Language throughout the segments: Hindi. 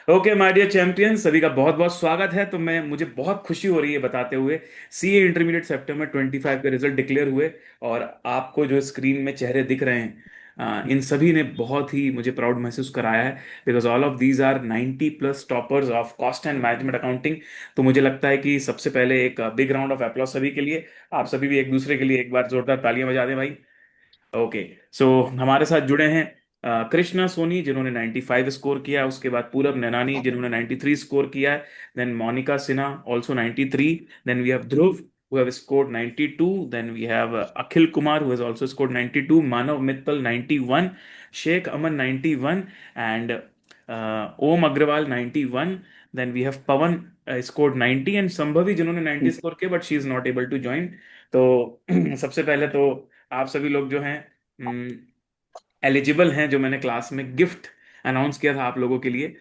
ओके माय डियर चैंपियन, सभी का बहुत बहुत स्वागत है। तो मैं मुझे बहुत खुशी हो रही है बताते हुए, सीए इंटरमीडिएट सितंबर 25 के रिजल्ट डिक्लेयर हुए। और आपको जो स्क्रीन में चेहरे दिख रहे हैं, इन सभी ने बहुत ही मुझे प्राउड महसूस कराया है। Because all of these are 90 plus toppers of cost and management accounting. तो मुझे लगता है कि सबसे पहले एक बिग राउंड ऑफ अप्लॉज सभी के लिए। आप सभी भी एक दूसरे के लिए एक बार जोरदार तालियां बजा दें भाई। ओके। सो हमारे साथ जुड़े हैं कृष्णा सोनी, जिन्होंने 95 स्कोर किया है। उसके बाद पूरब नैनानी, जिन्होंने 93 स्कोर किया है। Then Monica Sinha, also 93। Then we have Dhruv, who have scored 92. Then we have Akhil Kumar, who has also scored 92. Manav Mittal 91. Sheikh Aman 91. And Om Agrawal 91. Then we have Pawan scored 90 and Sambhavi, जिन्होंने 90 स्कोर किया, but she is not able to join. तो सबसे पहले तो आप सभी लोग जो हैं एलिजिबल हैं, जो मैंने क्लास में गिफ्ट अनाउंस किया था आप लोगों के लिए।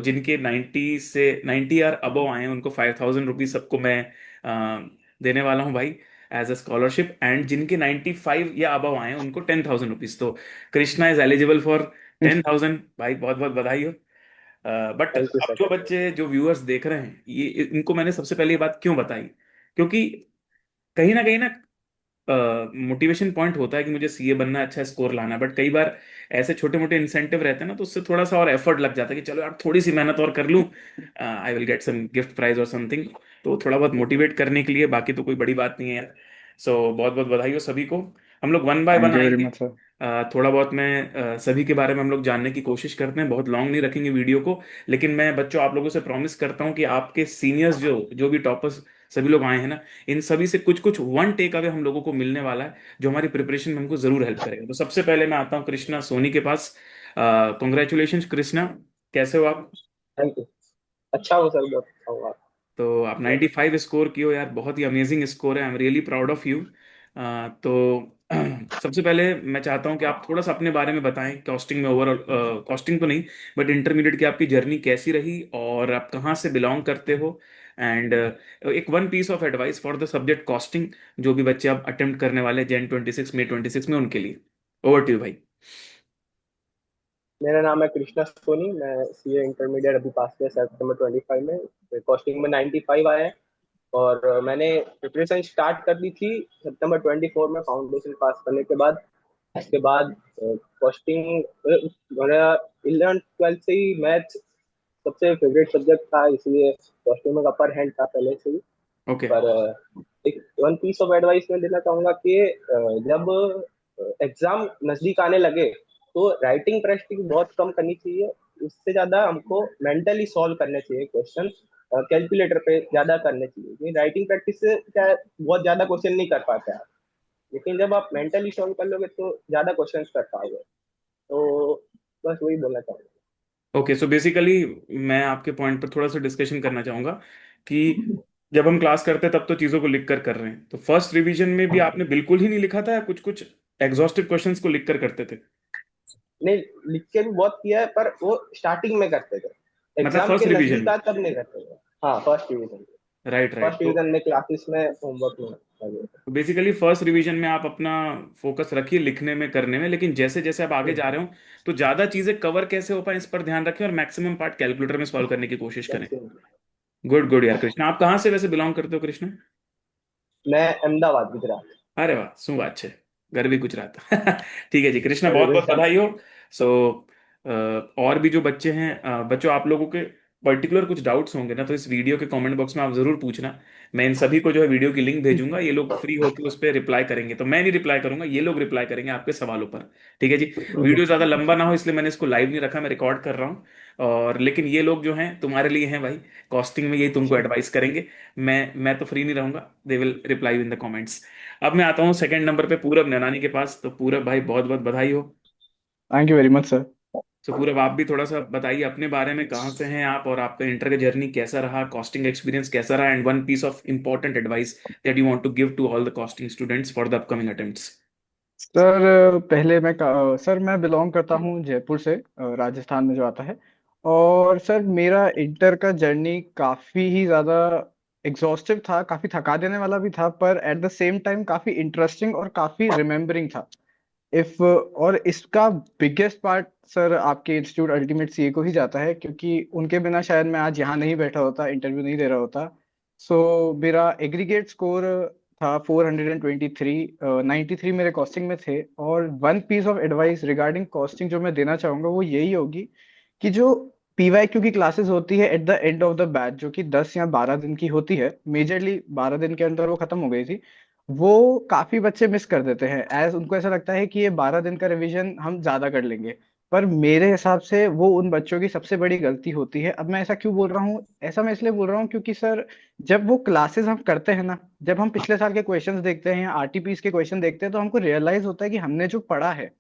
जिनके 90 से 90 आर अबव आए हैं, उनको 5,000 रुपीज सबको मैं देने वाला हूं भाई, एज अ स्कॉलरशिप। एंड जिनके 95 या अबव आए हैं, उनको 10,000 रुपीज। तो कृष्णा इज एलिजिबल फॉर 10,000 भाई, बहुत बहुत बधाई हो। बट थैंक यू अब सर, जो थैंक यू। बच्चे, जो व्यूअर्स देख रहे हैं, ये इनको मैंने सबसे पहले ये बात क्यों बताई, क्योंकि कहीं ना मोटिवेशन पॉइंट होता है कि मुझे सीए बनना है, अच्छा स्कोर लाना है। बट कई बार ऐसे छोटे मोटे इंसेंटिव रहते हैं ना, तो उससे थोड़ा सा और एफर्ट लग जाता है कि चलो यार, थोड़ी सी मेहनत और कर लूँ, I will get some gift prize और समथिंग। तो थोड़ा बहुत मोटिवेट करने के लिए, बाकी तो कोई बड़ी बात नहीं है यार। बहुत बहुत बधाई हो सभी को। हम लोग one by one thank you very आएंगे। Much sir. थोड़ा बहुत मैं सभी के बारे में हम लोग जानने की कोशिश करते हैं, बहुत लॉन्ग नहीं रखेंगे वीडियो को। लेकिन मैं बच्चों, आप लोगों से प्रॉमिस करता हूँ कि आपके सीनियर्स, जो जो भी टॉपर्स सभी लोग आए हैं ना, इन सभी से कुछ कुछ वन टेक अवे हम लोगों को मिलने वाला है, जो हमारी प्रिपरेशन में हमको जरूर हेल्प करेगा। तो सबसे पहले मैं आता हूँ कृष्णा सोनी के पास। कॉन्ग्रेचुलेशन कृष्णा, कैसे हो आप? Thank you. अच्छा हो सर, बहुत अच्छा हुआ। तो आप 95 स्कोर की हो यार, बहुत ही अमेजिंग स्कोर है। I am really proud of you. तो सबसे पहले मैं चाहता हूँ कि आप थोड़ा सा अपने बारे में बताएं, कॉस्टिंग में ओवरऑल, कॉस्टिंग तो नहीं, बट इंटरमीडिएट की आपकी जर्नी कैसी रही और आप कहाँ से बिलोंग करते हो। एंड एक one piece of advice for the subject costing, जो भी बच्चे आप अटेम्प्ट करने वाले जैन 26 मई 26 में, उनके लिए। ओवर टू यू भाई। मेरा नाम है कृष्णा सोनी। मैं सीए इंटरमीडिएट अभी पास किया सितंबर 25 में। कॉस्टिंग में 95 आए हैं। और मैंने प्रिपरेशन स्टार्ट कर दी थी सितंबर 24 में, फाउंडेशन पास करने के बाद। उसके बाद कॉस्टिंग मेरा 11th 12th से ही मैथ सबसे फेवरेट सब्जेक्ट था, इसलिए कॉस्टिंग में अपर हैंड था पहले से ही। ओके। पर एक वन पीस ऑफ एडवाइस मैं देना चाहूंगा कि जब एग्जाम नजदीक आने लगे तो राइटिंग प्रैक्टिस बहुत कम करनी चाहिए। उससे ज्यादा हमको मेंटली सॉल्व करने चाहिए क्वेश्चन, कैलकुलेटर पे ज्यादा करने चाहिए, क्योंकि राइटिंग प्रैक्टिस से क्या है, बहुत ज्यादा क्वेश्चन नहीं कर पाते आप। लेकिन जब आप मेंटली सॉल्व कर लोगे तो ज्यादा क्वेश्चन कर पाओगे। तो बस वही बोलना चाहूंगा। ओके, सो बेसिकली मैं आपके पॉइंट पर थोड़ा सा डिस्कशन करना चाहूंगा कि जब हम क्लास करते हैं, तब तो चीज़ों को लिख कर रहे हैं, तो फर्स्ट रिवीजन में भी आपने बिल्कुल ही नहीं लिखा था, या कुछ कुछ एग्जॉस्टिव क्वेश्चंस को लिख कर करते थे? नहीं, लिख के भी बहुत किया है, पर वो स्टार्टिंग में करते थे। मतलब एग्जाम फर्स्ट के रिवीजन नजदीक में। आ तब नहीं करते थे। हाँ, first division. Right right. First तो डिवीजन में क्लासेस में होमवर्क में लगे थे। बेसिकली फर्स्ट रिवीजन में आप अपना फोकस रखिए लिखने में, करने में। लेकिन जैसे जैसे आप आगे जा रहे हो, तो ज़्यादा चीज़ें कवर कैसे हो पाए, इस पर ध्यान रखें, और मैक्सिमम पार्ट कैलकुलेटर में सॉल्व करने की कोशिश करें। मैक्सिमम। गुड गुड यार कृष्णा, आप कहाँ से वैसे बिलोंग करते हो कृष्णा? मैं अहमदाबाद, गुजरात। अरे वाह, શું વાત છે, गर्वी गुजरात। ठीक है जी कृष्णा, बहुत अरे बहुत बधाई हो। सो और भी जो बच्चे हैं, बच्चों, आप लोगों के पर्टिकुलर कुछ डाउट्स होंगे ना, तो इस वीडियो के कमेंट बॉक्स में आप जरूर पूछना। मैं इन सभी को जो है वीडियो की लिंक भेजूंगा, ये लोग फ्री होकर उस पर रिप्लाई करेंगे। तो मैं नहीं रिप्लाई करूंगा, ये लोग रिप्लाई करेंगे आपके सवालों पर। ठीक है जी। वीडियो ज्यादा लंबा ना हो, इसलिए मैंने इसको लाइव नहीं रखा, मैं रिकॉर्ड कर रहा हूँ। और लेकिन ये लोग जो हैं तुम्हारे लिए हैं भाई, कॉस्टिंग में यही तुमको एडवाइस करेंगे। मैं तो फ्री नहीं रहूंगा, they will reply in the comments. अब मैं आता हूँ सेकंड नंबर पे पूरब नैनानी के पास। तो पूरब भाई, बहुत बहुत बधाई हो। Thank you very much sir. तो पूरब, आप भी थोड़ा सा बताइए अपने बारे में, कहाँ से हैं आप, और आपका इंटर का जर्नी कैसा रहा, कॉस्टिंग एक्सपीरियंस कैसा रहा, and one piece of important advice that you want to give to all the costing students for the upcoming attempts. Sir पहले सर मैं बिलोंग करता हूँ जयपुर से, राजस्थान में जो आता है। और सर मेरा इंटर का जर्नी काफ़ी ही ज़्यादा एग्जॉस्टिव था, काफ़ी थका देने वाला भी था, पर एट द सेम टाइम काफ़ी इंटरेस्टिंग और काफ़ी रिमेम्बरिंग था। इफ और इसका बिगेस्ट पार्ट सर आपके इंस्टीट्यूट अल्टीमेट सीए को ही जाता है, क्योंकि उनके बिना शायद मैं आज यहाँ नहीं बैठा होता, इंटरव्यू नहीं दे रहा होता। सो मेरा एग्रीगेट स्कोर था 423, 93 मेरे कॉस्टिंग में थे। और one piece of advice regarding costing जो मैं देना चाहूंगा वो यही होगी कि जो पीवाईक्यू की क्लासेस होती है at the end of the batch, जो कि 10 या 12 दिन की होती है, मेजरली 12 दिन के अंदर वो खत्म हो गई थी, वो काफी बच्चे मिस कर देते हैं। एज उनको ऐसा लगता है कि ये 12 दिन का रिवीजन हम ज्यादा कर लेंगे। पर मेरे हिसाब से वो उन बच्चों की सबसे बड़ी गलती होती है। अब मैं ऐसा क्यों बोल रहा हूँ? ऐसा मैं इसलिए बोल रहा हूँ क्योंकि सर, जब वो क्लासेस हम करते हैं ना, जब हम पिछले साल के क्वेश्चंस देखते हैं या आरटीपीस के क्वेश्चन देखते हैं, तो हमको रियलाइज होता है कि हमने जो पढ़ा है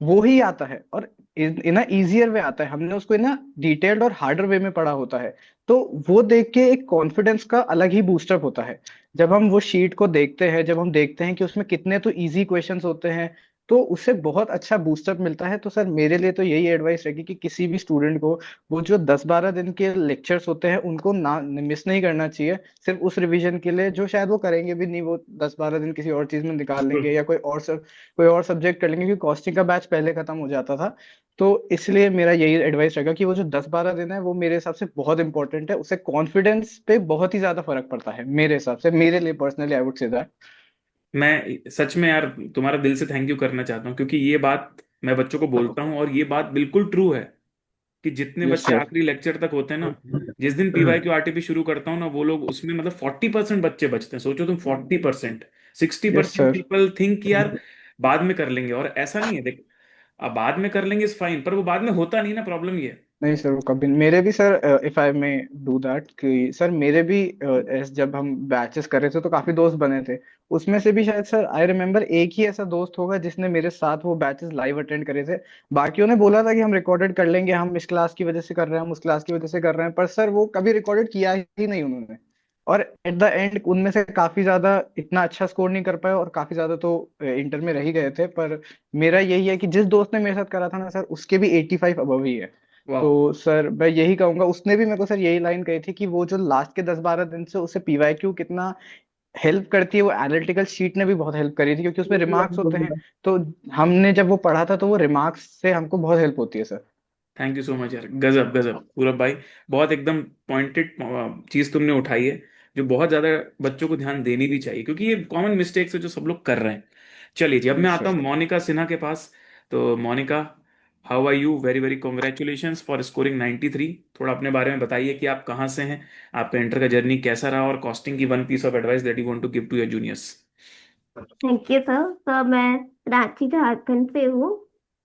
वो ही आता है, और इन अ इजियर वे आता है। हमने उसको इन डिटेल्ड और हार्डर वे में पढ़ा होता है। तो वो देख के एक कॉन्फिडेंस का अलग ही बूस्टअप होता है। जब हम वो शीट को देखते हैं, जब हम देखते हैं कि उसमें कितने तो इजी क्वेश्चंस होते हैं, तो उससे बहुत अच्छा बूस्टअप मिलता है। तो सर मेरे लिए तो यही एडवाइस रहेगी कि किसी भी स्टूडेंट को वो जो 10-12 दिन के लेक्चर्स होते हैं उनको ना मिस नहीं करना चाहिए, सिर्फ उस रिवीजन के लिए जो शायद वो करेंगे भी नहीं। वो 10-12 दिन किसी और चीज में निकाल लेंगे या कोई और सब्जेक्ट कर लेंगे, क्योंकि कॉस्टिंग का बैच पहले खत्म हो जाता था। तो इसलिए मेरा यही एडवाइस रहेगा कि वो जो 10-12 दिन है वो मेरे हिसाब से बहुत इंपॉर्टेंट है। उससे कॉन्फिडेंस पे बहुत ही ज्यादा फर्क पड़ता है मेरे हिसाब से, मेरे लिए personally I would say that. मैं सच में यार तुम्हारा दिल से थैंक यू करना चाहता हूँ, क्योंकि ये बात मैं बच्चों को बोलता हूँ और ये बात बिल्कुल ट्रू है कि जितने यस बच्चे सर। आखिरी लेक्चर तक होते हैं ना, जिस दिन पीवाई क्यू आरटीपी शुरू करता हूँ ना, वो लोग उसमें मतलब 40% बच्चे बचते हैं। सोचो तुम, 40%, sixty yes percent sir. People think कि यार बाद में कर लेंगे, और ऐसा नहीं है। देख, अब बाद में कर लेंगे इस फाइन, पर वो बाद में होता नहीं ना, प्रॉब्लम ये है। नहीं सर, वो कभी मेरे भी सर, इफ आई में डू दैट, कि सर मेरे भी जब हम बैचेस कर रहे थे तो काफी दोस्त बने थे। उसमें से भी शायद सर आई रिमेम्बर एक ही ऐसा दोस्त होगा जिसने मेरे साथ वो बैचेस लाइव अटेंड करे थे। बाकियों ने बोला था कि हम रिकॉर्डेड कर लेंगे, हम इस क्लास की वजह से कर रहे हैं, हम उस क्लास की वजह से कर रहे हैं, पर सर वो कभी रिकॉर्डेड किया ही नहीं उन्होंने। और एट द एंड उनमें से काफी ज्यादा इतना अच्छा स्कोर नहीं कर पाए, और काफी ज्यादा तो इंटर में रह ही गए थे। पर मेरा यही है कि जिस दोस्त ने मेरे साथ करा था ना सर, उसके भी 85 अबव ही है। वाह। तो सर मैं यही कहूंगा, उसने भी मेरे को सर यही लाइन कही थी कि वो जो लास्ट के 10-12 दिन से उसे पीवाईक्यू कितना हेल्प करती है, वो एनालिटिकल शीट ने भी बहुत हेल्प करी थी, क्योंकि उसमें रिमार्क्स होते हैं। तो हमने जब वो पढ़ा था तो वो रिमार्क्स से हमको बहुत हेल्प होती है sir. Thank you so much यार, गजब गजब पूरब भाई। बहुत एकदम पॉइंटेड चीज तुमने उठाई है, जो बहुत ज्यादा बच्चों को ध्यान देनी भी चाहिए, क्योंकि ये कॉमन मिस्टेक्स है जो सब लोग कर रहे हैं। चलिए जी, अब मैं यस आता सर। हूँ मोनिका सिन्हा के पास। तो Monica, how are you? Very very congratulations for scoring 93। थोड़ा अपने बारे में बताइए कि आप कहाँ से हैं, आपका इंटर का जर्नी कैसा रहा, और कॉस्टिंग की one piece of advice that you want to give to your juniors. Thank you sir. Sir मैं रांची झारखंड से हूँ,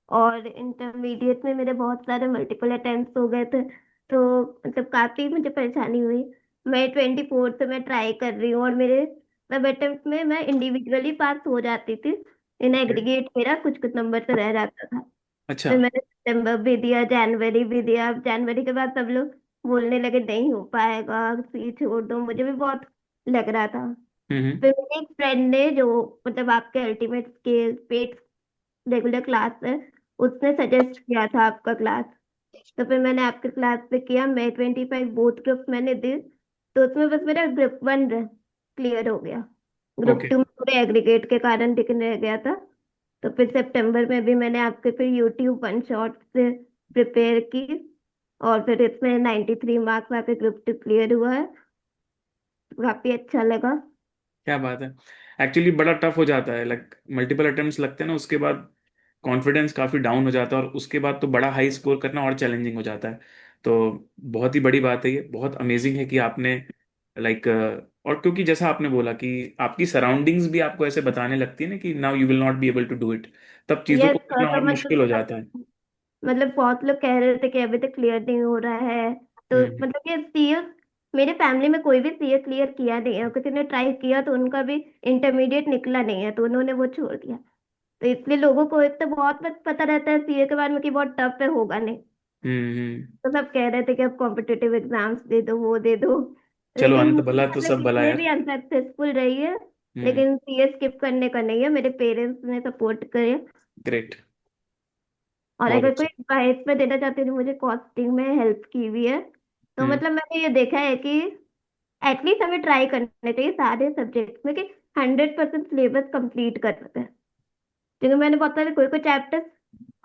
और इंटरमीडिएट में मेरे बहुत सारे मल्टीपल अटेम्प्ट हो गए थे, तो मतलब काफ़ी मुझे परेशानी हुई। मैं 24 से मैं ट्राई कर रही हूँ, और मेरे सब अटेम्प्ट में मैं इंडिविजुअली पास हो जाती थी। इन एग्रीगेट मेरा कुछ कुछ नंबर से रह जाता था। अच्छा। फिर मैंने सितंबर भी दिया, जनवरी भी दिया। अब जनवरी के बाद सब लोग बोलने लगे नहीं हो पाएगा, सी छोड़ दो, मुझे भी बहुत लग रहा था। हम्म। फिर मेरे एक फ्रेंड ने, जो मतलब आपके अल्टीमेट के पेड रेगुलर क्लास है, उसने सजेस्ट किया था आपका क्लास। तो फिर मैंने आपके क्लास पे किया। मैं 25 बोथ ग्रुप मैंने दी, तो उसमें बस मेरा ग्रुप 1 क्लियर हो गया। Group okay. 2 में पूरे एग्रीगेट के कारण टिकन रह गया था। तो फिर सितंबर में भी मैंने आपके फिर यूट्यूब वन शॉट से प्रिपेयर की, और फिर इसमें 93 मार्क्स आके ग्रुप 2 क्लियर हुआ है। काफी अच्छा लगा। क्या बात है। एक्चुअली बड़ा टफ हो जाता है, लाइक मल्टीपल अटेम्प्ट्स लगते हैं ना, उसके बाद कॉन्फिडेंस काफ़ी डाउन हो जाता है, और उसके बाद तो बड़ा हाई स्कोर करना और चैलेंजिंग हो जाता है। तो बहुत ही बड़ी बात है, ये बहुत अमेजिंग है कि आपने लाइक, और क्योंकि जैसा आपने बोला कि आपकी सराउंडिंग्स भी आपको ऐसे बताने लगती है ना कि now you will not be able to do it, तब चीज़ों यस को सर। करना तो और मुश्किल हो जाता है। मतलब बहुत लोग कह रहे थे कि अभी तक क्लियर नहीं हो रहा है। तो हम्म। मतलब कि सीए, मेरे फैमिली में कोई भी सीए क्लियर किया नहीं है। किसी ने ट्राई किया तो उनका भी इंटरमीडिएट निकला नहीं है, तो उन्होंने वो छोड़ दिया। तो इसलिए लोगों को एक तो बहुत पता रहता है सीए के बारे में कि बहुत टफ है, होगा नहीं। हम्म। तो सब कह रहे थे कि अब कॉम्पिटिटिव एग्जाम्स दे दो, वो दे दो। चलो, लेकिन अंत मुझे भला तो मतलब सब भला जितने भी यार। अनसक्सेसफुल रही है, हम्म। लेकिन सीए स्किप करने का नहीं है। मेरे पेरेंट्स ने सपोर्ट करे। ग्रेट। और बहुत अगर कोई अच्छा। एडवाइस में देना चाहती हूँ, मुझे कॉस्टिंग में हेल्प की हुई है। तो हम्म। मतलब मैंने ये देखा है कि एटलीस्ट हमें ट्राई करने चाहिए सारे सब्जेक्ट्स में कि 100% सिलेबस कंप्लीट कर सकते हैं। क्योंकि मैंने बहुत सारे कोई कोई चैप्टर्स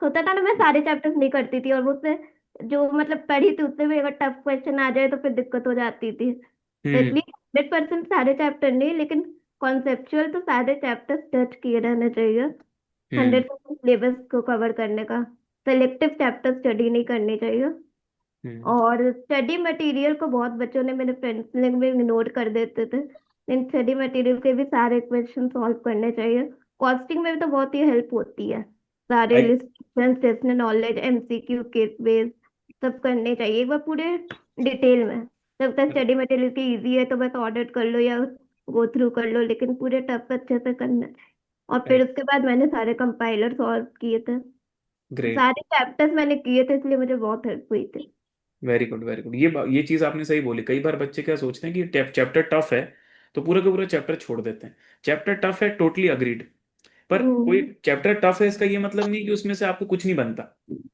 होता था ना, मैं सारे चैप्टर्स नहीं करती थी, और मुझसे जो मतलब पढ़ी थी उससे भी अगर टफ क्वेश्चन आ जाए तो फिर दिक्कत हो जाती थी। तो हम्म। इसलिए 100% सारे चैप्टर नहीं, लेकिन कॉन्सेप्चुअल तो सारे चैप्टर्स टच किए रहने चाहिए। हम्म। 100% सिलेबस को कवर करने का, सेलेक्टिव चैप्टर स्टडी नहीं करनी चाहिए। हम्म। और स्टडी मटेरियल को बहुत बच्चों ने, मेरे फ्रेंड्स ने भी इग्नोर कर देते थे, इन स्टडी मटेरियल के भी सारे क्वेश्चन सॉल्व करने चाहिए। कॉस्टिंग में भी तो बहुत ही हेल्प होती है, सारे आई इलस्ट्रेशन, स्टेशनल नॉलेज, एमसीक्यू, केस बेस्ड सब करने चाहिए एक बार पूरे डिटेल में। जब तक स्टडी मटेरियल की इजी है तो बस ऑडिट कर लो या गो थ्रू कर लो, लेकिन पूरे टफ अच्छे से करना है। और फिर उसके बाद मैंने सारे कंपाइलर सॉल्व किए थे, ग्रेट। सारे चैप्टर्स मैंने किए थे, इसलिए मुझे बहुत हेल्प हुई थी। Very good, very good. ये चीज आपने सही बोली। कई बार बच्चे क्या सोचते हैं कि चैप्टर टफ है तो पूरा का पूरा चैप्टर छोड़ देते हैं। चैप्टर टफ है, टोटली अग्रीड। पर कोई हम्म। चैप्टर टफ है इसका ये मतलब नहीं कि उसमें से आपको कुछ नहीं बनता।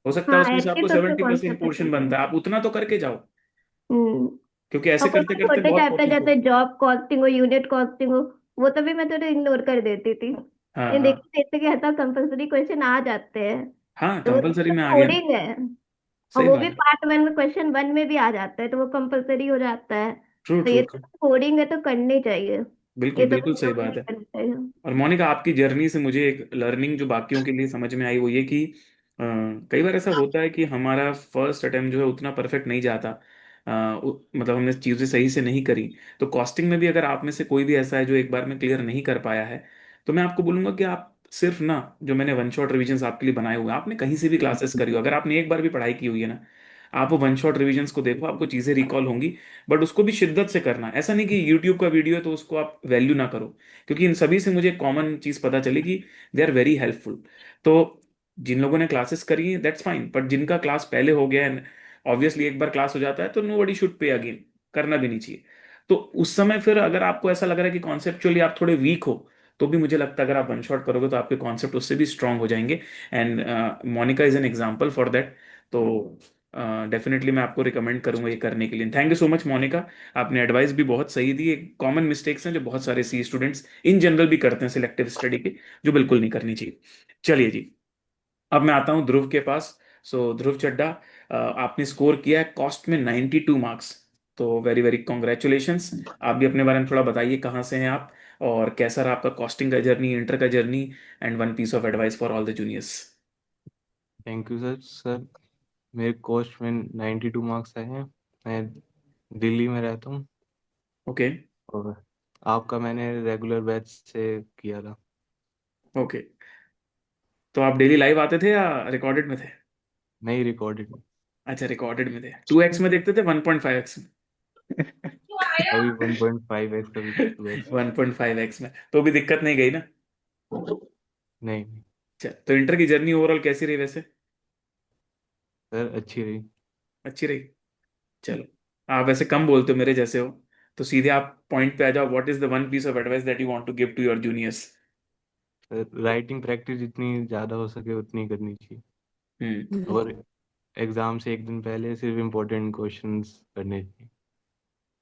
हो सकता है हाँ, उसमें से आपको एटलीस्ट उसके 70% कॉन्सेप्ट अच्छे पोर्शन से बनता हैं। है, आप उतना तो करके जाओ। हम्म। क्योंकि और ऐसे कोई करते कोई करते छोटे बहुत चैप्टर पोर्शन जैसे छूट। जॉब कॉस्टिंग हो, यूनिट कॉस्टिंग हो, वो तभी मैं थोड़ा इग्नोर कर देती थी। हाँ लेकिन हाँ देखते देखते कि हर कंपल्सरी क्वेश्चन आ जाते हैं, हाँ, तो वो कंपलसरी में आ गया ना। कोडिंग है, और सही वो भी बात है। पार्ट 1 में क्वेश्चन 1 में भी आ जाता है, तो वो कंपल्सरी हो जाता है। ट्रू तो ट्रू ये ट्रू। तो कोडिंग है तो करनी चाहिए, बिल्कुल ये तो बिल्कुल सही इग्नोर बात नहीं है। करनी चाहिए। और मोनिका, आपकी जर्नी से मुझे एक लर्निंग जो बाकियों के लिए समझ में आई वो ये कि कई बार ऐसा होता है कि हमारा फर्स्ट अटेम्प्ट जो है उतना परफेक्ट नहीं जाता। मतलब हमने चीज़ें सही से नहीं करी। तो कॉस्टिंग में भी अगर आप में से कोई भी ऐसा है जो एक बार में क्लियर नहीं कर पाया है, तो मैं आपको बोलूंगा कि आप सिर्फ ना, जो मैंने वन शॉट रिविजन आपके लिए बनाए हुए हैं, आपने कहीं से भी क्लासेस करी हो, अगर आपने एक बार भी पढ़ाई की हुई है ना, आप वो वन शॉट रिविजन्स को देखो, आपको चीज़ें रिकॉल होंगी। बट उसको भी शिद्दत से करना, ऐसा नहीं कि यूट्यूब का वीडियो है तो उसको आप वैल्यू ना करो। क्योंकि इन सभी से मुझे कॉमन चीज पता चली कि दे आर वेरी हेल्पफुल। तो जिन लोगों ने क्लासेस करी है दैट्स फाइन, बट जिनका क्लास पहले हो गया है, ऑब्वियसली एक बार क्लास हो जाता है तो nobody should pay again, करना भी नहीं चाहिए। तो उस समय फिर अगर आपको ऐसा लग रहा है कि कॉन्सेप्चुअली आप थोड़े वीक हो, तो भी मुझे लगता है अगर आप वन शॉट करोगे तो आपके कॉन्सेप्ट उससे भी स्ट्रांग हो जाएंगे। And Monica is an example for that. तो डेफिनेटली मैं आपको रिकमेंड करूंगा ये करने के लिए। Thank you so much Monica. आपने एडवाइस भी बहुत सही दी। एक कॉमन मिस्टेक्स हैं जो बहुत सारे सी स्टूडेंट्स इन जनरल भी करते हैं सिलेक्टिव स्टडी के, जो बिल्कुल नहीं करनी चाहिए। चलिए जी, अब मैं आता हूँ ध्रुव के पास। सो ध्रुव चड्डा, आपने स्कोर किया है कॉस्ट में 92 मार्क्स। तो वेरी वेरी कॉन्ग्रेचुलेशंस। आप भी अपने बारे में थोड़ा बताइए, कहाँ से हैं आप और कैसा रहा आपका कॉस्टिंग का जर्नी, इंटर का journey, and one piece of advice for all the juniors. Thank you sir. मेरे कोर्स में 92 मार्क्स आए हैं। मैं दिल्ली में रहता हूँ ओके। और आपका मैंने रेगुलर बैच से किया था। ओके, तो आप डेली लाइव आते थे या रिकॉर्डेड में थे? नहीं, रिकॉर्डेड। अच्छा, रिकॉर्डेड में थे। 2x में देखते थे, 1.5x में? अभी 1.5x कभी 2x। 1.5x में तो भी दिक्कत नहीं गई ना? नहीं नहीं अच्छा, तो इंटर की जर्नी ओवरऑल कैसी रही वैसे? सर, अच्छी रही। अच्छी रही। चलो, आप वैसे कम बोलते हो, मेरे जैसे हो, तो सीधे आप पॉइंट पे आ जाओ। What is the one piece of advice that you want to give to your juniors? Sir, writing practice जितनी ज़्यादा हो सके उतनी करनी चाहिए। हम्म। और एग्ज़ाम से एक दिन पहले सिर्फ इम्पोर्टेंट क्वेश्चंस करने चाहिए।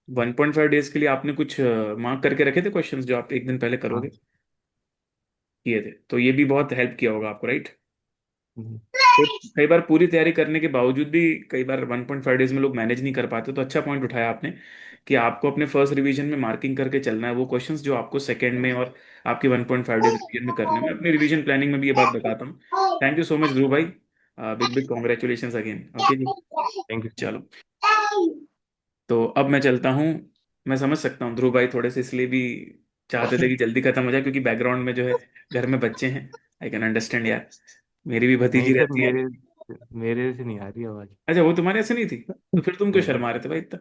1.5 डेज के लिए आपने कुछ मार्क करके रखे थे क्वेश्चंस जो आप एक दिन पहले हाँ। करोगे? किए थे, तो ये भी बहुत हेल्प किया होगा आपको, राइट? हम्म। कई बार पूरी तैयारी करने के बावजूद भी कई बार 1.5 डेज में लोग मैनेज नहीं कर पाते। तो अच्छा पॉइंट उठाया आपने कि आपको अपने फर्स्ट रिवीजन में मार्किंग करके चलना है वो क्वेश्चंस जो आपको सेकंड में और आपके 1.5 डेज रिवीजन में करने में। अपनी रिवीजन प्लानिंग में भी ये बात बताता हूँ। Thank you so much Dhruv भाई। Big big congratulation again. Okay ji. Thank you sir. चलो, तो अब मैं चलता हूँ। मैं समझ सकता हूँ ध्रुव भाई थोड़े से इसलिए भी चाहते थे कि जल्दी खत्म हो जाए, क्योंकि बैकग्राउंड में जो है घर में बच्चे हैं। आई कैन अंडरस्टैंड यार, मेरी भी नहीं भतीजी सर, रहती है। मेरे मेरे से नहीं आ रही आवाज़। अच्छा, वो तुम्हारे ऐसे नहीं थी? तो फिर तुम क्यों नहीं। शर्मा रहे थे भाई इतना?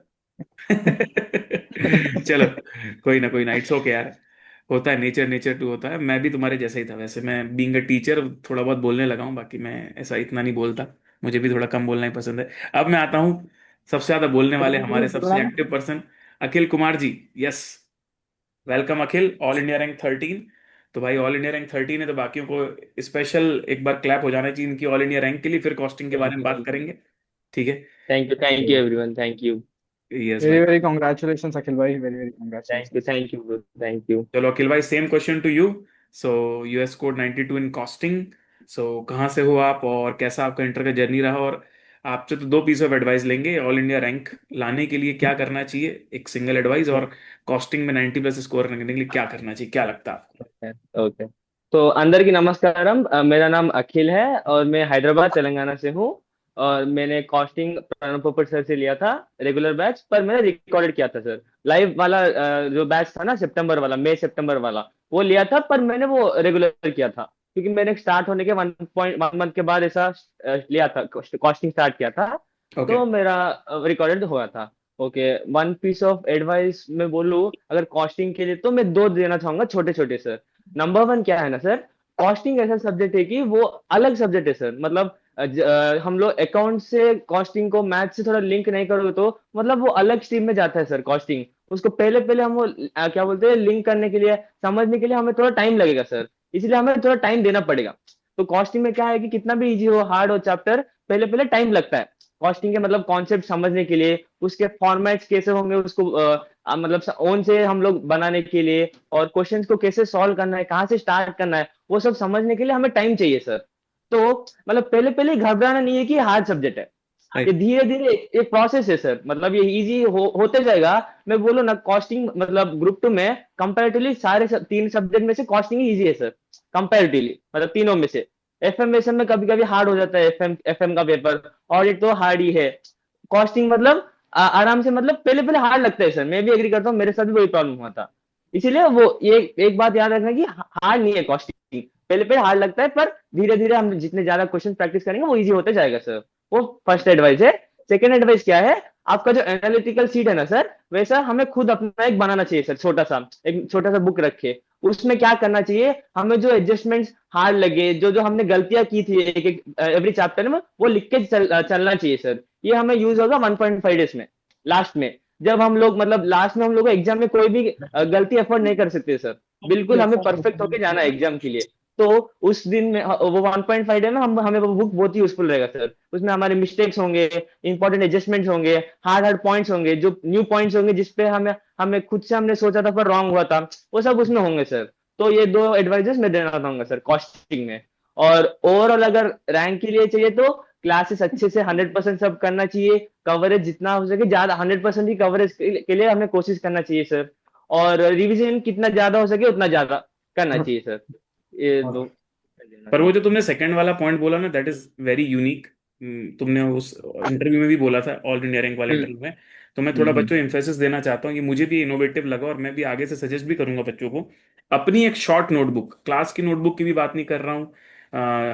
चलो, कोई ना कोई ना, इट्स ओके यार। होता है, नेचर नेचर टू होता है। मैं भी तुम्हारे जैसा ही था वैसे। मैं बीइंग अ टीचर थोड़ा बहुत बोलने लगा हूँ, बाकी मैं ऐसा इतना नहीं बोलता। मुझे भी थोड़ा कम बोलना ही पसंद है। अब मैं आता हूँ सबसे ज्यादा बोलने वाले, हमारे सबसे active person, Akhil Kumar ji. Yes, welcome अखिल, ऑल इंडिया रैंक 13। तो भाई ऑल इंडिया रैंक 13 है तो बाकियों को स्पेशल एक बार क्लैप हो जाना चाहिए इनकी ऑल इंडिया रैंक के लिए। फिर कॉस्टिंग के बारे थैंक में यू, बात थैंक यू, करेंगे, ठीक है? Thank you to everyone, thank you, yes very भाई। वेरी कॉन्ग्रेचुलेशन अखिल भाई, very very thank you, congratulation. Thank you, thank you. चलो अखिल भाई, same question to you. So US code 92 in costing. So कहाँ से हो आप और कैसा आपका इंटर का जर्नी रहा, और आपसे तो दो पीस ऑफ एडवाइस लेंगे ऑल इंडिया रैंक लाने के लिए क्या करना चाहिए, एक सिंगल एडवाइस, और कॉस्टिंग में 90+ स्कोर करने के लिए क्या करना चाहिए, क्या लगता है आपको? ओके। तो अंदर की नमस्कारम, मेरा नाम अखिल है और मैं हैदराबाद तेलंगाना से हूँ। और मैंने कॉस्टिंग प्रणव पोपट सर से लिया था रेगुलर बैच, पर मैंने रिकॉर्डेड किया था सर। लाइव वाला जो बैच था ना, सितंबर वाला, मई सितंबर वाला, वो लिया था, पर मैंने वो रेगुलर किया था क्योंकि मैंने स्टार्ट होने के 1.1 मंथ के बाद ऐसा लिया था, कॉस्टिंग स्टार्ट किया था। ओके। तो मेरा रिकॉर्डेड हुआ था। Okay. One piece of advice मैं बोलूँ अगर कॉस्टिंग के लिए, तो मैं दो देना चाहूंगा छोटे छोटे सर। नंबर वन क्या है ना सर, कॉस्टिंग ऐसा सब्जेक्ट है कि वो अलग सब्जेक्ट है सर। मतलब हम लोग अकाउंट से कॉस्टिंग को मैथ से थोड़ा लिंक नहीं करोगे तो मतलब वो अलग स्ट्रीम में जाता है सर कॉस्टिंग। उसको पहले पहले हम वो क्या बोलते हैं, लिंक करने के लिए, समझने के लिए हमें थोड़ा टाइम लगेगा सर। इसलिए हमें थोड़ा टाइम देना पड़ेगा। तो कॉस्टिंग में क्या है कि कितना भी इजी हो हार्ड हो चैप्टर, पहले पहले टाइम लगता है कॉस्टिंग के मतलब कॉन्सेप्ट समझने के लिए, उसके फॉर्मेट्स कैसे होंगे उसको मतलब ओन से हम लोग बनाने के लिए, और क्वेश्चंस को कैसे सॉल्व करना है, कहाँ से स्टार्ट करना है, वो सब समझने के लिए हमें टाइम चाहिए सर। तो मतलब पहले पहले घबराना नहीं है कि हार्ड सब्जेक्ट है। ये राइट। धीरे धीरे एक प्रोसेस है सर, मतलब ये इजी होते जाएगा। मैं बोलूँ ना, कॉस्टिंग मतलब ग्रुप टू में कंपैरेटिवली सारे तीन सब्जेक्ट में से कॉस्टिंग ही इजी है सर, कंपैरेटिवली मतलब तीनों में से। एफएम में कभी कभी हार्ड हो जाता है, एफएम का पेपर, ऑडिट तो हार्ड ही है। कॉस्टिंग मतलब आराम से, मतलब पहले पहले हार्ड लगता है सर, मैं भी एग्री करता हूँ, मेरे साथ भी वही प्रॉब्लम हुआ था। इसीलिए वो ये एक बात याद रखना कि हार्ड नहीं है कॉस्टिंग, पहले पहले हार्ड लगता है, पर धीरे धीरे हम जितने ज्यादा क्वेश्चन प्रैक्टिस करेंगे वो इजी होते जाएगा सर। वो फर्स्ट एडवाइस है। सेकेंड एडवाइस क्या है, आपका जो एनालिटिकल सीट है ना सर, वैसा हमें खुद अपना एक बनाना चाहिए सर, छोटा सा, एक छोटा सा बुक रखे। उसमें क्या करना चाहिए, हमें जो एडजस्टमेंट्स हार्ड लगे, जो जो हमने गलतियां की थी एक एक एवरी चैप्टर में, वो लिख के चलना चाहिए सर। ये हमें यूज होगा 1.5 डेज में, लास्ट में। जब हम लोग मतलब लास्ट में हम लोग एग्जाम में कोई भी गलती अफोर्ड नहीं कर सकते सर, बिल्कुल हमें परफेक्ट होके जाना है एग्जाम के लिए। तो उस दिन में वो 1.5 डे में हम हमें वो बुक बहुत ही यूजफुल रहेगा सर। उसमें हमारे मिस्टेक्स होंगे, इंपॉर्टेंट एडजस्टमेंट्स होंगे, हार्ड हार्ड पॉइंट्स होंगे, जो न्यू पॉइंट्स होंगे जिसपे हमें हमें खुद से हमने सोचा था पर रॉन्ग हुआ था, वो सब उसमें होंगे सर। तो ये दो एडवाइजेस मैं देना चाहूंगा सर कॉस्टिंग में। और ओवरऑल अगर रैंक के लिए चाहिए तो क्लासेस अच्छे से 100% सब करना चाहिए, कवरेज जितना हो सके ज्यादा, 100% ही कवरेज के लिए हमें कोशिश करना चाहिए सर। और रिवीजन कितना ज्यादा हो सके उतना ज्यादा करना चाहिए सर। ये दो देना पर वो चाहूंगा जो सर। तुमने सेकंड वाला पॉइंट बोला ना, दैट इज वेरी यूनिक। तुमने उस इंटरव्यू में भी बोला था, ऑल इंडिया रैंक वाले हम्म इंटरव्यू में। तो मैं थोड़ा हम्म बच्चों एम्फेसिस देना चाहता हूँ, ये मुझे भी इनोवेटिव लगा और मैं भी आगे से सजेस्ट भी करूंगा बच्चों को। अपनी एक शॉर्ट नोटबुक, क्लास की नोटबुक की भी बात नहीं कर रहा हूँ,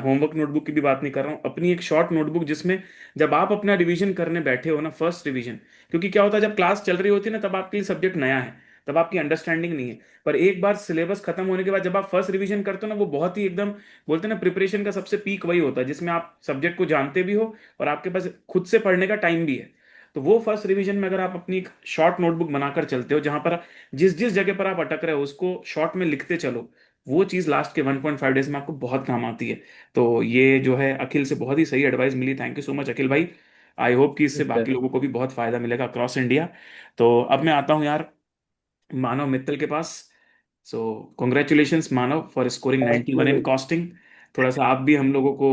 होमवर्क नोटबुक की भी बात नहीं कर रहा हूँ, अपनी एक शॉर्ट नोटबुक जिसमें जब आप अपना रिवीजन करने बैठे हो ना, फर्स्ट रिवीजन। क्योंकि क्या होता है, जब क्लास चल रही होती है ना, तब आपके लिए सब्जेक्ट नया है, तब आपकी अंडरस्टैंडिंग नहीं है। पर एक बार सिलेबस खत्म होने के बाद जब आप फर्स्ट रिवीजन करते हो ना, वो बहुत ही एकदम, बोलते हैं ना, प्रिपरेशन का सबसे पीक वही होता है जिसमें आप सब्जेक्ट को जानते भी हो और आपके पास खुद से पढ़ने का टाइम भी है। तो वो फर्स्ट रिवीजन में अगर आप अपनी एक शॉर्ट नोटबुक बनाकर चलते हो, जहां पर जिस जिस जगह पर आप अटक रहे हो उसको शॉर्ट में लिखते चलो, वो चीज़ लास्ट के 1.5 डेज में आपको बहुत काम आती है। तो ये जो है, अखिल से बहुत ही सही एडवाइस मिली, thank you so much Akhil भाई। आई होप कि इससे बाकी सर। लोगों को भी बहुत फायदा मिलेगा अक्रॉस इंडिया। तो अब मैं आता हूँ यार मानव मित्तल के पास। So congratulations Manav for scoring thank 91 in you. Costing. थोड़ा सा आप भी हम लोगों को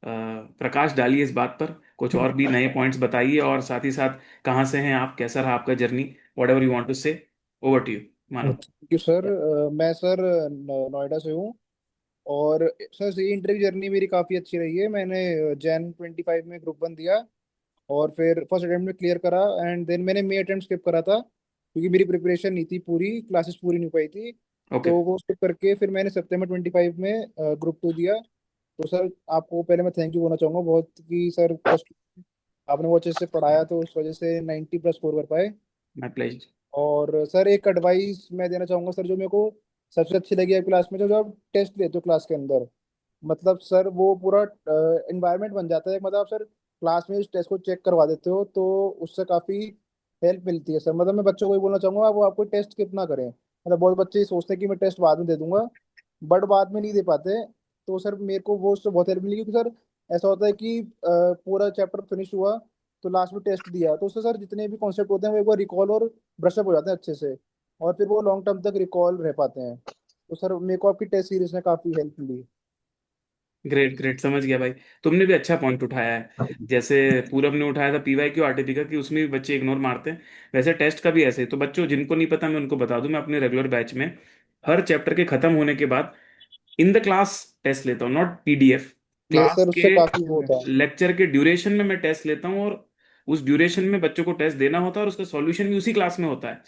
प्रकाश डालिए इस बात पर, कुछ और भी नए पॉइंट्स बताइए, और साथ ही साथ कहाँ से हैं आप, कैसा रहा आपका journey, whatever you want to say. Over to you Manav. Thank you sir. मैं सर नोएडा से हूँ। और सर ये इंटरव्यू जर्नी मेरी काफ़ी अच्छी रही है। मैंने Jan 25 में ग्रुप 1 दिया और फिर फर्स्ट अटेम्प्ट में क्लियर करा। एंड देन मैंने मई अटेम्प्ट स्किप करा था क्योंकि मेरी प्रिपरेशन नहीं थी, पूरी क्लासेस पूरी नहीं हो पाई थी। ओके। तो वो स्किप करके फिर मैंने September 25 में ग्रुप 2 दिया। तो सर आपको पहले मैं थैंक यू बोलना चाहूँगा बहुत कि सर फर्स्ट आपने वो अच्छे से पढ़ाया तो उस वजह से 90+ स्कोर कर पाए। My pleasure. और सर एक एडवाइस मैं देना चाहूंगा सर, जो मेरे को सबसे अच्छी लगी है क्लास में, जो जो आप टेस्ट लेते हो क्लास के अंदर, मतलब सर वो पूरा इन्वायरमेंट बन जाता है। मतलब आप सर क्लास में इस टेस्ट को चेक करवा देते हो तो उससे काफ़ी हेल्प मिलती है सर। मतलब मैं बच्चों को ये बोलना चाहूंगा वो आपको टेस्ट स्किप ना करें। मतलब बहुत बच्चे ये सोचते हैं कि मैं टेस्ट बाद में दे दूंगा, बट बाद में नहीं दे पाते। तो सर मेरे को वो उससे बहुत हेल्प मिली, क्योंकि सर ऐसा होता है कि पूरा चैप्टर फिनिश हुआ तो लास्ट में टेस्ट दिया तो उससे सर जितने भी कॉन्सेप्ट होते हैं वो एक बार रिकॉल और ब्रशअप हो जाते हैं अच्छे से, और फिर वो लॉन्ग टर्म तक रिकॉल रह पाते हैं। तो सर मेरे को आपकी टेस्ट सीरीज ने काफी हेल्प मिली। ग्रेट ग्रेट, समझ गया भाई। तुमने भी अच्छा पॉइंट उठाया है। जैसे पूरब ने उठाया था पीवाई क्यू आरटीपी का, कि उसमें भी बच्चे इग्नोर मारते हैं, वैसे टेस्ट का भी ऐसे ही। तो बच्चों जिनको नहीं पता मैं उनको बता दूं, मैं अपने रेगुलर बैच में हर चैप्टर के खत्म होने के बाद इन द क्लास टेस्ट लेता हूँ, नॉट पीडीएफ। ये क्लास सर उससे के काफी वो होता है। लेक्चर के ड्यूरेशन में मैं टेस्ट लेता हूँ, और उस ड्यूरेशन में बच्चों को टेस्ट देना होता है, और उसका सॉल्यूशन भी उसी क्लास में होता है।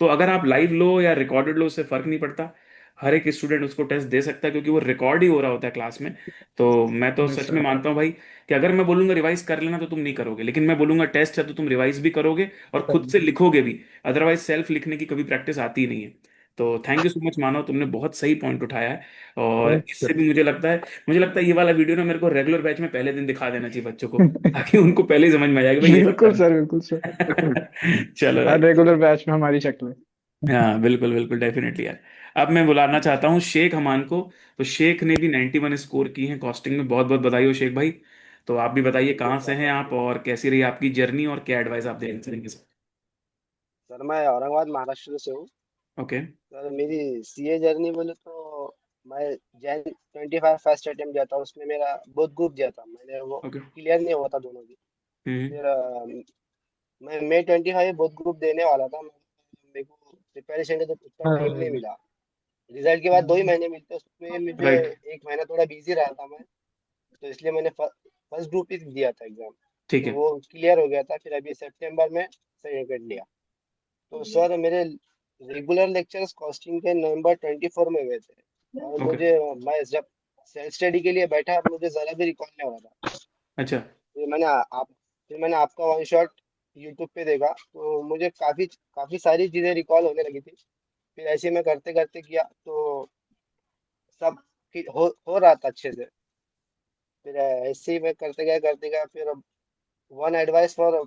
तो अगर आप लाइव लो या रिकॉर्डेड लो, उससे फर्क नहीं पड़ता। हर एक स्टूडेंट उसको टेस्ट दे सकता है, क्योंकि वो रिकॉर्ड ही हो रहा होता है क्लास में। तो मैं तो सच में मानता हूँ भाई, कि अगर मैं बोलूंगा रिवाइज कर लेना तो तुम नहीं करोगे, लेकिन मैं बोलूंगा टेस्ट है तो तुम रिवाइज भी करोगे और खुद से लिखोगे भी। अदरवाइज सेल्फ लिखने की कभी प्रैक्टिस आती ही नहीं है। तो थैंक यू सो मच मानव, तुमने बहुत सही पॉइंट उठाया है। और इससे भी मुझे लगता है ये वाला वीडियो ना मेरे को रेगुलर बैच में पहले दिन दिखा देना चाहिए बच्चों को, ताकि उनको पहले ही समझ में आ जाए कि भाई ये सब बिल्कुल करना सर, बिल्कुल सर। है। चलो हर भाई। रेगुलर बैच में हमारी शक्ल। हाँ बिल्कुल बिल्कुल, डेफिनेटली यार। अब मैं बुलाना चाहता हूँ शेख हमान को। तो शेख ने भी 91 स्कोर की है कॉस्टिंग में, बहुत बहुत बधाई हो शेख भाई। तो आप भी बताइए थैंक यू कहाँ से सर, हैं थैंक आप, यू। और कैसी रही आपकी जर्नी, और क्या एडवाइस आप देना चाहेंगे सर। सर मैं औरंगाबाद महाराष्ट्र से हूँ। ओके। सर मेरी सीए जर्नी बोले तो मैं जैन 25 फर्स्ट अटेम्प्ट दिया था, उसमें मेरा बहुत ग्रुप दिया था, मैंने वो ओके। क्लियर नहीं हुआ था दोनों भी। हम्म। फिर मैं मे 25 बहुत ग्रुप देने वाला था, मेरे को प्रिपरेशन का जब उतना टाइम नहीं मिला। रिजल्ट के बाद 2 ही महीने मिलते, उसमें मुझे राइट। एक महीना थोड़ा बिजी रहा था मैं। तो इसलिए मैंने फर्स्ट ग्रुप ही दिया था एग्जाम। ठीक तो है। वो क्लियर हो गया था, फिर अभी सितंबर में सर्टिफिकेट लिया। तो सर मेरे रेगुलर लेक्चर्स कॉस्टिंग के नवंबर 24 में हुए थे। और ओके। मैं जब सेल्फ स्टडी के लिए बैठा, मुझे जरा भी रिकॉल नहीं हो रहा था। अच्छा। फिर मैंने आपका वन शॉट यूट्यूब पे देखा, तो मुझे काफी काफी सारी चीजें रिकॉल होने लगी थी। फिर ऐसे मैं करते करते किया तो सब हो रहा था अच्छे से। फिर ऐसे ही मैं करते गया। फिर वन एडवाइस फॉर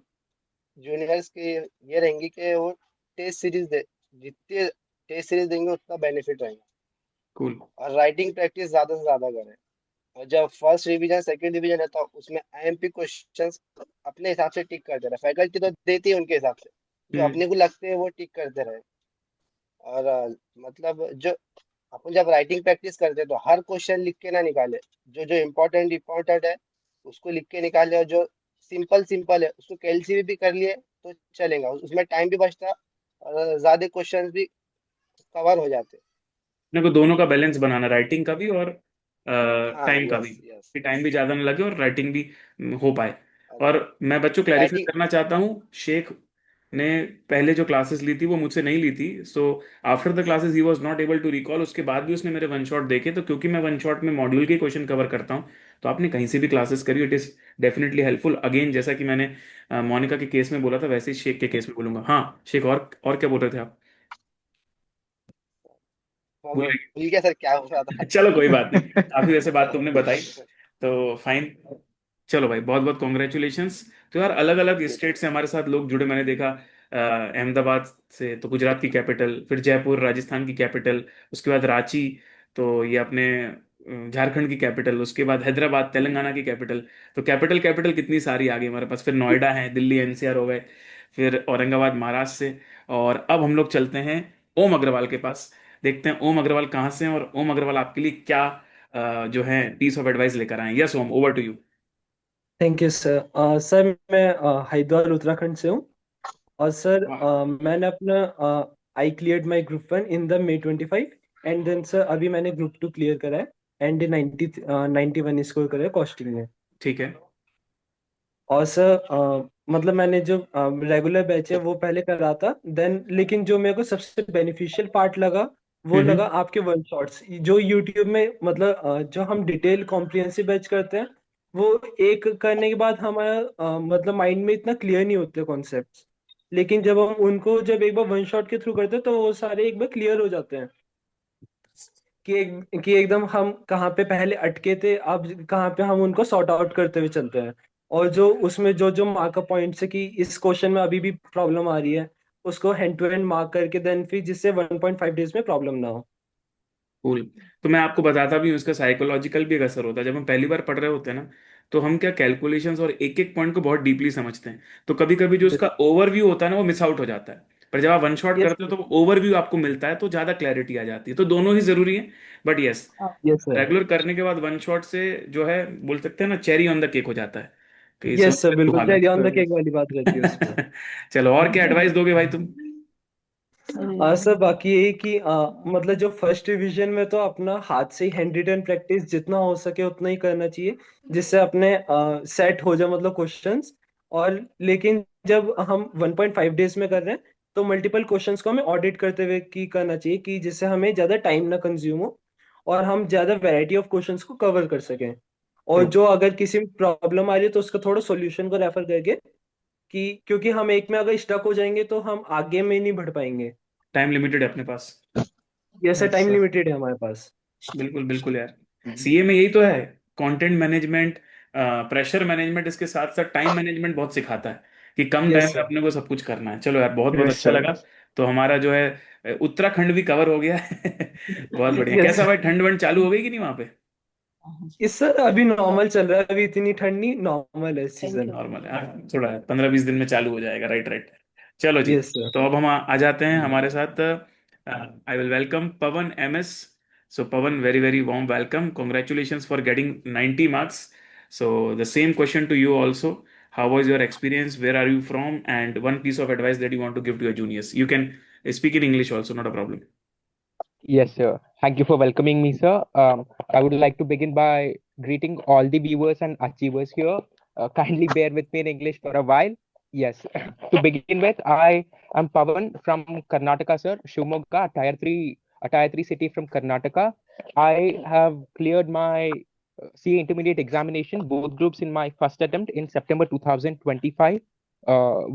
जूनियर्स की ये रहेंगी कि वो टेस्ट सीरीज दे, जितने टेस्ट सीरीज देंगे उतना बेनिफिट रहेगा। कूल। और राइटिंग प्रैक्टिस ज्यादा से ज्यादा करें। और जब फर्स्ट रिवीजन सेकंड रिवीजन रहता है, उसमें आईएमपी क्वेश्चंस अपने हिसाब से टिक करते रहे। फैकल्टी तो देती है उनके हिसाब से, जो हम्म। अपने को लगते हैं वो टिक करते रहे। और मतलब जो अपन जब राइटिंग प्रैक्टिस करते हैं तो हर क्वेश्चन लिख के ना निकाले। जो जो इम्पोर्टेंट इम्पोर्टेंट है उसको लिख के निकाले, और जो सिंपल सिंपल है उसको कैलसीबी भी कर लिए तो चलेगा, उसमें टाइम भी बचता और ज्यादा क्वेश्चंस भी कवर हो जाते। अपने को दोनों का बैलेंस बनाना, राइटिंग का भी और हाँ, टाइम का भी, यस यस। कि टाइम भी ज्यादा ना लगे और राइटिंग भी हो पाए। और और मैं बच्चों क्लैरिफाई राइटिंग। करना चाहता हूँ, शेख ने पहले जो क्लासेस ली थी वो मुझसे नहीं ली थी। So after the classes he was not able to recall, उसके बाद भी उसने मेरे वन शॉट देखे। तो क्योंकि मैं वन शॉट में मॉड्यूल के क्वेश्चन कवर करता हूँ, तो आपने कहीं से भी क्लासेस करी, it is definitely helpful. Again जैसा कि मैंने मोनिका के केस में बोला था, वैसे ही शेख के केस में बोलूंगा। हाँ शेख, और क्या बोल रहे थे आप? हाँ, भूल मैं गए? भूल गया सर क्या हो रहा था। चलो कोई बात नहीं, काफी वैसे बात तुमने बताई, तो फाइन। चलो भाई, बहुत बहुत कॉन्ग्रेचुलेशंस। तो यार अलग अलग थैंक यू स्टेट थैंक से हमारे साथ लोग जुड़े, मैंने देखा अहमदाबाद से तो गुजरात की कैपिटल, फिर जयपुर राजस्थान की कैपिटल, उसके बाद रांची, तो ये अपने झारखंड की कैपिटल, उसके बाद हैदराबाद तेलंगाना की कैपिटल। तो कैपिटल कैपिटल कितनी सारी आ गई हमारे पास। फिर नोएडा है, दिल्ली एनसीआर हो गए, फिर औरंगाबाद महाराष्ट्र से। और अब हम लोग चलते हैं ओम अग्रवाल के पास, देखते हैं ओम अग्रवाल कहाँ से हैं, और ओम अग्रवाल आपके लिए क्या जो है पीस ऑफ एडवाइस लेकर आए। Yes Om, over to you. You sir. Sir मैं हरिद्वार उत्तराखंड से हूँ। और सर वाह। मैंने अपना I cleared my group 1 in the May 25। And then sir अभी मैंने ग्रुप 2 क्लियर करा है एंड 91 स्कोर करा है कॉस्टिंग में। ठीक है। और सर मतलब मैंने जो रेगुलर बैच है वो पहले करा था देन, लेकिन जो मेरे को सबसे बेनिफिशियल पार्ट लगा वो लगा हम्म। आपके वन शॉट्स जो यूट्यूब में, मतलब जो हम डिटेल कॉम्प्रिहेंसिव बैच करते हैं वो एक करने के बाद हमारा मतलब माइंड में इतना क्लियर नहीं होते कॉन्सेप्ट्स। लेकिन जब हम उनको जब एक बार वन शॉट के थ्रू करते हैं तो वो सारे एक बार क्लियर हो जाते हैं कि एकदम हम कहाँ पे पहले अटके थे, अब कहाँ पे हम उनको सॉर्ट आउट करते हुए चलते हैं। और जो उसमें जो जो मार्कअप पॉइंट्स है कि इस क्वेश्चन में अभी भी प्रॉब्लम आ रही है, उसको हैंड टू हैंड मार्क करके देन फिर जिससे 1.5 डेज में प्रॉब्लम ना हो। कूल। तो मैं आपको बताता भी हूँ, इसका साइकोलॉजिकल भी एक असर होता है। जब हम पहली बार पढ़ रहे होते हैं ना, तो हम क्या कैलकुलेशंस और एक एक पॉइंट को बहुत डीपली समझते हैं, तो कभी कभी जो उसका ओवरव्यू होता है ना वो मिस आउट हो जाता है। पर जब आप वन शॉट यस करते हो तो ओवरव्यू आपको मिलता है, तो ज्यादा क्लैरिटी आ जाती है। तो दोनों ही जरूरी है, but yes, yes sir. Regular करने के बाद वन शॉट से जो है, बोल सकते हैं ना, चेरी ऑन द केक हो जाता है कि यस सोने सर, पे बिल्कुल सुहागा। Cherry on the sir cake वाली बात रहती है उसमें। चलो, और क्या एडवाइस दोगे भाई तुम? सर बाकी यही कि मतलब जो फर्स्ट रिवीजन में तो अपना हाथ से ही हैंड रिटन प्रैक्टिस जितना हो सके उतना ही करना चाहिए, जिससे अपने सेट हो जाए मतलब क्वेश्चंस। और लेकिन जब हम 1.5 डेज में कर रहे हैं तो मल्टीपल क्वेश्चंस को हमें ऑडिट करते हुए की करना चाहिए, कि जिससे हमें ज़्यादा टाइम ना कंज्यूम हो और हम ज़्यादा वैरायटी ऑफ क्वेश्चंस को कवर कर सकें। और ट्रू। जो अगर किसी में प्रॉब्लम आ रही है तो उसका थोड़ा सॉल्यूशन को रेफर करके, कि क्योंकि हम एक में अगर स्टक हो जाएंगे तो हम आगे में नहीं बढ़ पाएंगे। टाइम लिमिटेड है अपने पास। ये ऐसा यस टाइम सर। लिमिटेड है हमारे पास। बिल्कुल बिल्कुल यार, सीए में यही तो है। कंटेंट मैनेजमेंट, प्रेशर मैनेजमेंट, इसके साथ साथ टाइम मैनेजमेंट बहुत सिखाता है कि कम टाइम यस में सर। अपने को सब कुछ करना है। चलो यार, बहुत बहुत यस अच्छा सर। लगा। तो हमारा जो है उत्तराखंड भी कवर हो गया है। बहुत बढ़िया। यस कैसा सर। भाई, ठंड वंड चालू हो गई कि नहीं वहां पे? इस सर अभी नॉर्मल चल रहा है, अभी इतनी ठंड नहीं, नॉर्मल है सीजन। नॉर्मल है, थोड़ा 15-20 दिन में चालू हो जाएगा। Right right. चलो जी। Yes sir. तो अब हम आ जाते हैं हमारे साथ। I will welcome Pawan MS. So Pawan, very very warm welcome, congratulations for getting 90 marks. So the same question to you also, how was your experience, where are you from, and one piece of advice that you want to give to your juniors. You can speak in English also, not a problem. Yes, sir. Thank you for welcoming me, sir. I would like to begin by greeting all the viewers and achievers here. Kindly bear with me in English for a while. Yes. To begin with, I am Pavan from Karnataka, sir. Shivamogga, a tier 3 city from Karnataka. I have cleared my CA intermediate examination, both groups in my first attempt in September 2025,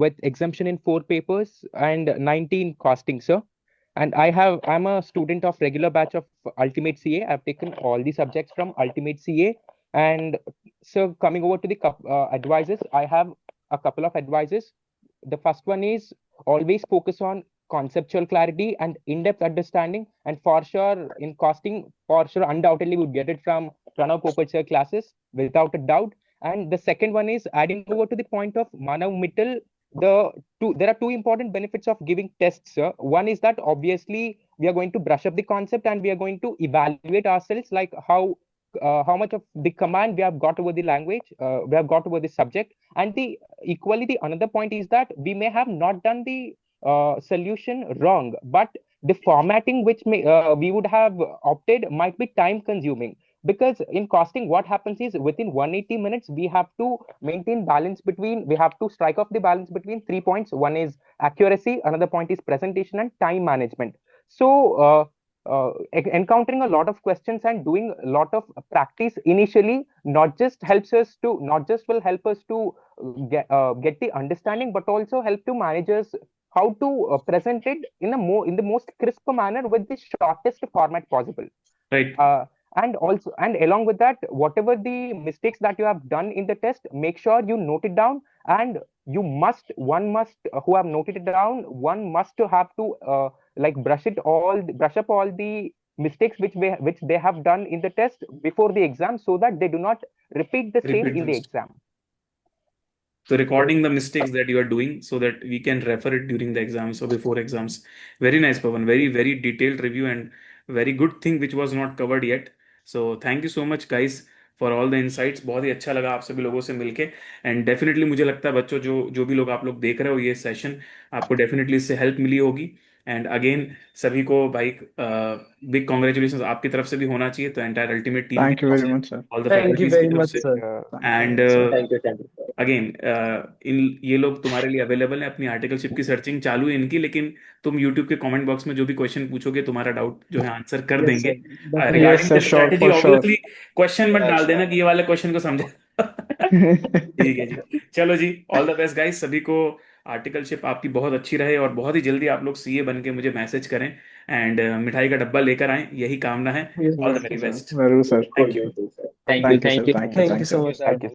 with exemption in 4 papers and 19 costing, sir. And I'm a student of regular batch of Ultimate CA. I've taken all the subjects from Ultimate CA. And so coming over to the advices, I have a couple of advices. The first one is always focus on conceptual clarity and in-depth understanding. And for sure, in costing, for sure, undoubtedly would get it from Pranav Popat classes without a doubt. And the second one is adding over to the point of Manav Mittal, there are two important benefits of giving tests, sir. One is that obviously we are going to brush up the concept and we are going to evaluate ourselves, like how much of the command we have got over the language, we have got over the subject. And the equally the another point is that we may have not done the solution wrong, but the formatting which we would have opted might be time consuming, because in costing what happens is within 180 minutes we have to maintain balance between, we have to strike off the balance between 3 points. One is accuracy, another point is presentation, and time management. So encountering a lot of questions and doing a lot of practice initially not just will help us to get the understanding, but also help to managers how to present it in the most crisp manner with the shortest format possible. Right. And also, and along with that, whatever the mistakes that you have done in the test, make sure you note it down. And one must who have noted it down, one must to have to like brush up all the mistakes which they have done in the test before the exam, so that they do not repeat the same Repeat in the them. exam. So recording the mistakes that you are doing so that we can refer it during the exams or before exams. Very nice, Pavan. Very, very detailed review and very good thing which was not covered yet. So thank you so much guys for all the insights. बहुत ही अच्छा लगा आप सभी लोगों से मिलके। एंड डेफिनेटली मुझे लगता है बच्चों, जो जो भी लोग आप लोग देख रहे हो ये सेशन, आपको डेफिनेटली इससे हेल्प मिली होगी। एंड अगेन सभी को भाई बिग कॉन्ग्रेचुलेशन आपकी तरफ से भी होना चाहिए, तो एंटायर अल्टीमेट टीम की थैंक यू तरफ वेरी से, much sir. All the thank you faculties की वेरी तरफ मच से। Sir. Thank you and very much sir. Thank you sir. Again in ये लोग तुम्हारे लिए अवेलेबल है, अपनी आर्टिकलशिप की सर्चिंग चालू है इनकी, लेकिन तुम यूट्यूब के कमेंट बॉक्स में जो भी क्वेश्चन पूछोगे तुम्हारा डाउट जो है आंसर कर यस देंगे। Sir, definitely. Yes regarding sir, the sure strategy for sure. Obviously question मत डाल देना श्योर। कि ये वाले क्वेश्चन को समझा। ठीक है जी। चलो जी, ऑल द बेस्ट गाइस सभी को। आर्टिकलशिप आपकी बहुत अच्छी रहे और बहुत ही जल्दी आप लोग सीए बन के मुझे मैसेज करें एंड मिठाई का डब्बा लेकर आएं, यही कामना है। Yes all the yes very sir, best. जरूर सर। Thank you. बिल्कुल sir. Thank you, thank you thank sir, you. Thank you, thank you thank so you. Much sir. Sir. Thank you.